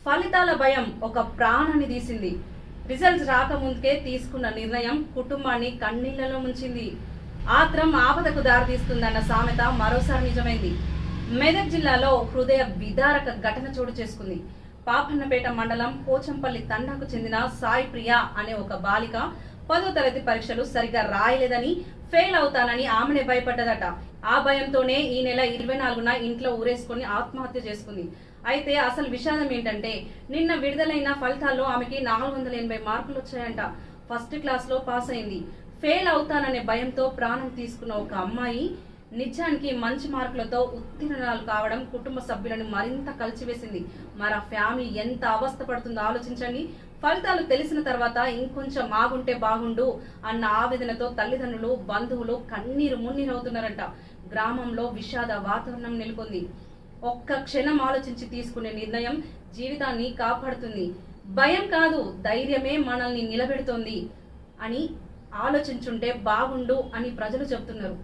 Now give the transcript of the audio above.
ఫలితాల భయం ఒక ప్రాణాన్ని తీసింది. రిజల్ట్స్ రాకముందుకే తీసుకున్న నిర్ణయం కుటుంబాన్ని కన్నీళ్లలో ముంచింది. ఆత్రం ఆపదకు దారితీస్తుందన్న సామెత మరోసారి నిజమైంది. మెదక్ జిల్లాలో హృదయ విదారక ఘటన చోటు చేసుకుంది. పాపన్నపేట మండలం పోచంపల్లి తండాకు చెందిన సాయి ప్రియ అనే ఒక బాలిక 10వ తరగతి పరీక్షలు సరిగా రాయలేదని, ఫెయిల్ అవుతానని ఆమెనే భయపడ్డదట. ఆ భయంతోనే ఈ నెల 24న ఇంట్లో ఊరేసుకుని ఆత్మహత్య చేసుకుంది. అయితే అసలు విషాదం ఏంటంటే, నిన్న విడుదలైన ఫలితాల్లో ఆమెకి 480 మార్కులు వచ్చాయంట. ఫస్ట్ క్లాస్ లో పాస్ అయింది. ఫెయిల్ అవుతాననే భయంతో ప్రాణం తీసుకున్న ఒక అమ్మాయి నిజానికి మంచి మార్కులతో ఉత్తీర్ణురాలు కావడం కుటుంబ సభ్యులను మరింత కలిచివేసింది. మరి ఆ ఫ్యామిలీ ఎంత అవస్థ పడుతుందో ఆలోచించండి. ఫలితాలు తెలిసిన తర్వాత ఇంకొంచెం ఆగుంటే బాగుండు అన్న ఆవేదనతో తల్లిదండ్రులు, బంధువులు కన్నీరు మున్నీరవుతున్నారంట. గ్రామంలో విషాద వాతావరణం నెలకొంది. ఒక్క క్షణం ఆలోచించి తీసుకునే నిర్ణయం జీవితాన్ని కాపాడుతుంది. భయం కాదు, ధైర్యమే మనల్ని నిలబెడుతోంది అని ఆలోచించుంటే బాగుండు అని ప్రజలు చెబుతున్నారు.